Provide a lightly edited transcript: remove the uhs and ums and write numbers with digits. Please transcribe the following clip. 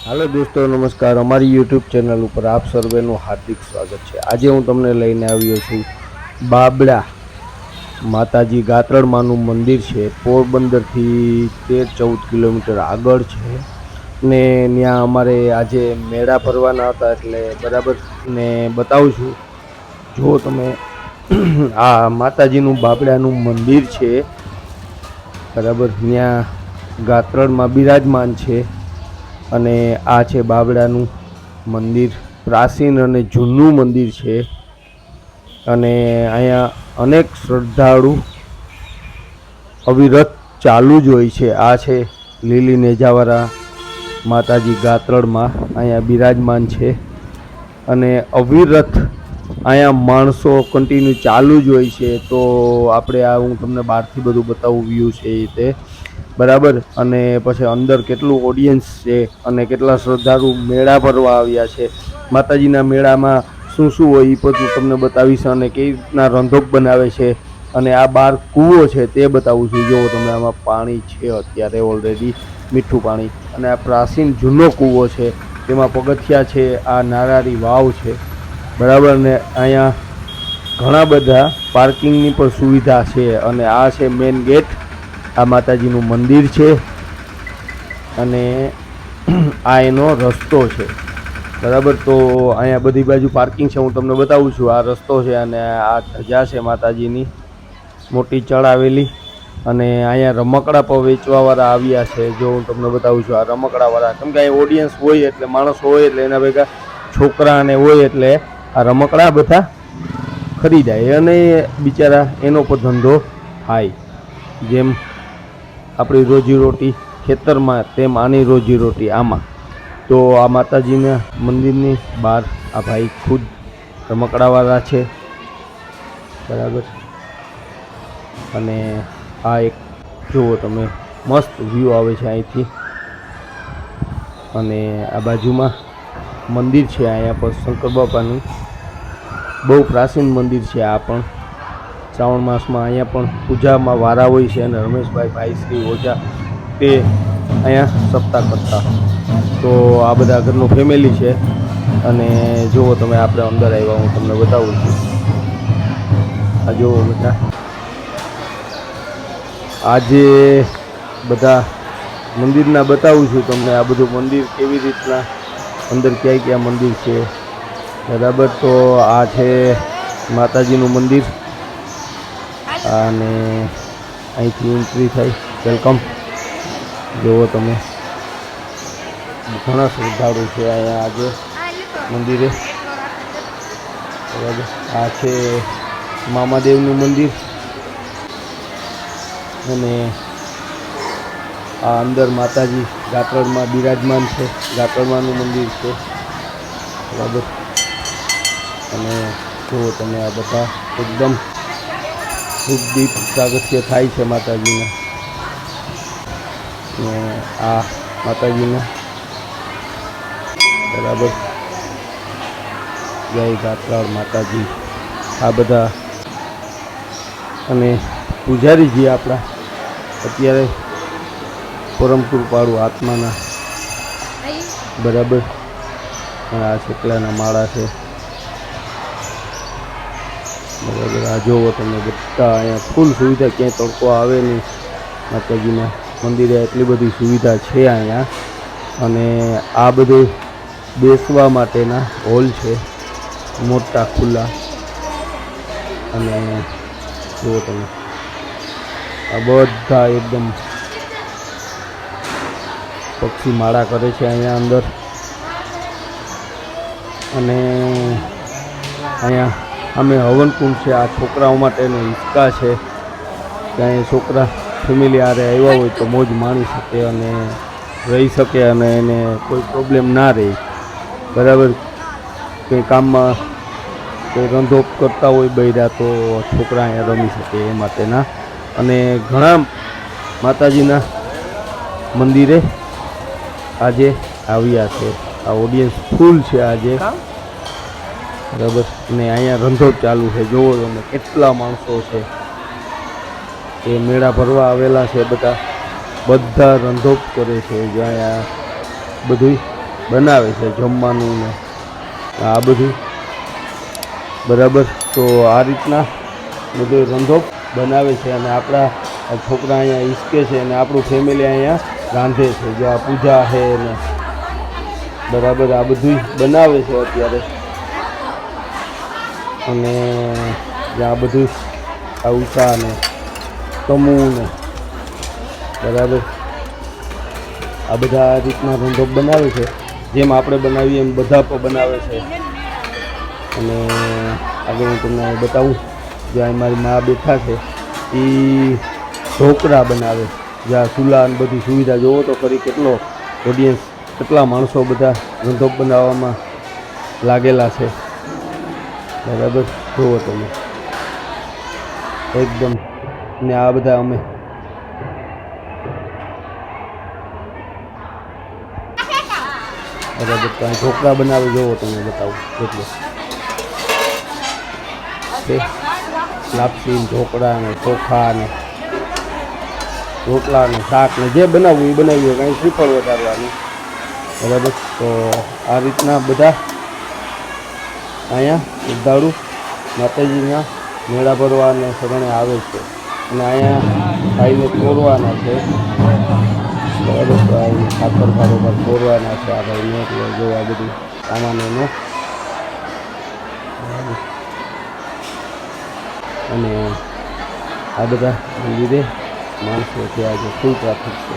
હાલો દોસ્તો, નમસ્કાર। અમારી યુટ્યુબ ચેનલ ઉપર આપ સર્વેનું હાર્દિક સ્વાગત છે। આજે હું તમને લઈને આવ્યો છું બાબડા માતાજી ગાત્રળ માનું મંદિર છે। પોરબંદરથી 13-14 કિલોમીટર આગળ છે ને ત્યાં અમારે આજે મેળા ભરવાના હતા, એટલે બરાબર ને બતાવું છું। જો તમે આ માતાજીનું બાબડાનું મંદિર છે, બરાબર ત્યાં ગાત્રળમાં બિરાજમાન છે અને આ છે બાબડાનું મંદિર। પ્રાચીન અને જૂનું મંદિર છે અને અહીંયા અનેક શ્રદ્ધાળુ અવિરત ચાલુ જ હોય છે। આ છે લીલી નેજાવાળા માતાજી ગાત્રળમાં અહીંયા બિરાજમાન છે અને અવિરત અહીંયા માણસો કન્ટિન્યુ ચાલુ જ હોય છે। તો આપણે આ હું તમને બહારથી બધું બતાવું વ્યૂ છે એ રીતે, બરાબર। અને પછી અંદર કેટલું ઓડિયન્સ છે અને કેટલા શ્રદ્ધાળુ મેળા ભરવા આવ્યા છે। માતાજીના મેળામાં શું શું હોય એ બધું તમને બતાવીશ અને કેવી રીતના રંધોક બનાવે છે અને આ બાર કૂવો છે તે બતાવું છું। જો તમે આમાં પાણી છે અત્યારે ઓલરેડી મીઠું પાણી, અને આ પ્રાચીન જૂનો કૂવો છે, તેમાં પગથિયા છે, આ નારારી વાવ છે, બરાબર। ને અહીંયા ઘણા બધા પાર્કિંગની પણ સુવિધા છે અને આ છે મેઇન ગેટ। આ માતાજીનું મંદિર છે અને આ એનો રસ્તો છે, બરાબર। તો અહીંયા બધી બાજુ પાર્કિંગ છે, હું તમને બતાવું છું। આ રસ્તો છે અને આ ધજા છે માતાજીની મોટી ચડાવેલી, અને અહીંયા રમકડા પણ વેચવાવાળા આવ્યા છે। જો હું તમને બતાવું છું, આ રમકડાવાળા, કેમ કે અહીંયા ઓડિયન્સ હોય એટલે માણસો હોય એટલે એના ભેગા છોકરા અને હોય એટલે આ રમકડા બધા ખરીદાય અને બિચારા એનો પણ ધંધો થાય। જેમ આપણી રોજીરોટી ખેતરમાં, તેમ આની રોજીરોટી આમાં। તો આ માતાજીના મંદિરની બહાર આ ભાઈ ખુદ રમકડાવાળા છે, બરાબર। અને આ એક જુઓ તમે, મસ્ત વ્યૂ આવે છે અહીંથી। અને આ બાજુમાં મંદિર છે, અહીંયા પર શંકર બાપાનું બહુ પ્રાચીન મંદિર છે। આ પણ શ્રાવણ માસમાં અહીંયા પણ પૂજામાં વારા હોય છે અને રમેશભાઈ ભાઈ શ્રી ઓઝા તે અહીંયા સપ્તાહ કરતા। તો આ બધા ઘરનું ફેમિલી છે અને જુઓ તમે, આપણે અંદર આવ્યા, હું તમને બતાવું છું। આ જુઓ બધા, આજે બધા મંદિરના બતાવું છું તમને। આ બધું મંદિર કેવી રીતના અંદર ક્યાં ક્યાં મંદિર છે, બરાબર। તો આ છે માતાજીનું મંદિર અને અહીંથી એન્ટ્રી થાય, વેલકમ। જુઓ તમે, ઘણા શ્રદ્ધાળુ છે અહીંયા આજે મંદિરે, બરાબર। આ છે મામાદેવનું મંદિર અને આ અંદર માતાજી ગાત્રળમાં બિરાજમાન છે, ગાત્રળમાંનું મંદિર છે, બરાબર। અને જુઓ તમે, આ બધા એકદમ ધૂપ દીપ પ્રાગટ્ય થાય છે માતાજીના। ને આ માતાજીના, બરાબર, જય ગાત્રાળ માતાજી। આ બધા અને પૂજારીજી આપણા અત્યારે પરમ કૃપાળુ આત્માના, બરાબર। આ શેકલાના માળા છે, બરાબર। આ જોવો તમે, બધા અહીંયા ફૂલ સુવિધા, ક્યાંય તડકો આવે નહીં માતાજીના મંદિરે, એટલી બધી સુવિધા છે અહીંયા। અને આ બધું બેસવા માટેના હોલ છે, મોટા ખુલ્લા। અને જુઓ તમે, આ બધા એકદમ પક્ષી માળા કરે છે અહીંયા અંદર। અને અહીંયા અમે હવનકુંડ છે, આ છોકરાઓ માટેનો હિંચકા છે, ત્યાં છોકરા ફેમિલી હારે આવ્યા હોય તો મોજ માણી શકે અને રહી શકે અને એને કોઈ પ્રોબ્લેમ ના રહે, બરાબર। કંઈ કામમાં કોઈ રંધોપ કરતા હોય બૈરા, તો છોકરા અહીંયા રમી શકે એ માટેના। અને ઘણા માતાજીના મંદિરે આજે આવ્યા છે, આ ઓડિયન્સ ફૂલ છે આજે, બરાબર। અને અહીંયા રંધોપ ચાલુ છે, જુઓ તમે કેટલા માણસો છે, એ મેળા ભરવા આવેલા છે, બધા રંધોપ કરે છે। જ્યાં બધું બનાવે છે જમવાનું ને આ બધું બરાબર. તો આ રીતના બધો ધંધો બનાવે છે અને આપણા છોકરા અહીંયા ઈસકે છે અને આપણું ફેમિલી અહીંયા રાંધે છે. જો આ પૂજા છે ને બરાબર આ બધું બનાવે છે અત્યારે. અને જ્યાં બધું આ ઉષા ને તમું ને બરાબર આ બધા આ રીતના ધંધો બનાવે છે. જેમ આપણે બનાવીએ એમ બધા પણ બનાવે છે. અને આગળ હું તમને બતાવું જ્યાં મારી મા બેઠા છે એ ઢોકળા બનાવે. જ્યાં ચૂલા અને બધી સુવિધા જોવો તો ખરી કેટલો ઓડિયન્સ કેટલા માણસો બધા ધંધો બનાવવામાં લાગેલા છે બરાબર. જુઓ તમે એકદમ. ને આ બધા અમે બરાબર ત્યાં ઢોકળા બનાવે. જોવો તમે બતાવું એટલે લાપસી ઢોકળા ને ચોખા ને રોટલા ને શાક ને જે બનાવવું એ બનાવ્યું. કાંઈ શ્રીફળ વધારવાનું બરાબર. તો આ રીતના બધા અહીંયા શ્રદ્ધાળુ માતાજીના મેળા ભરવા અને શરણે આવે છે. અને અહીંયા ભાઈને તોરવાના છે બરાબર. તો આવીને ખાતર કારોબાર તોરવાના છે આ ભાઈને. એટલે જો આ બધું સામાન એનો અને આ બધા લીધે માણસો છે આજે ફૂલ ટ્રાફિક છે.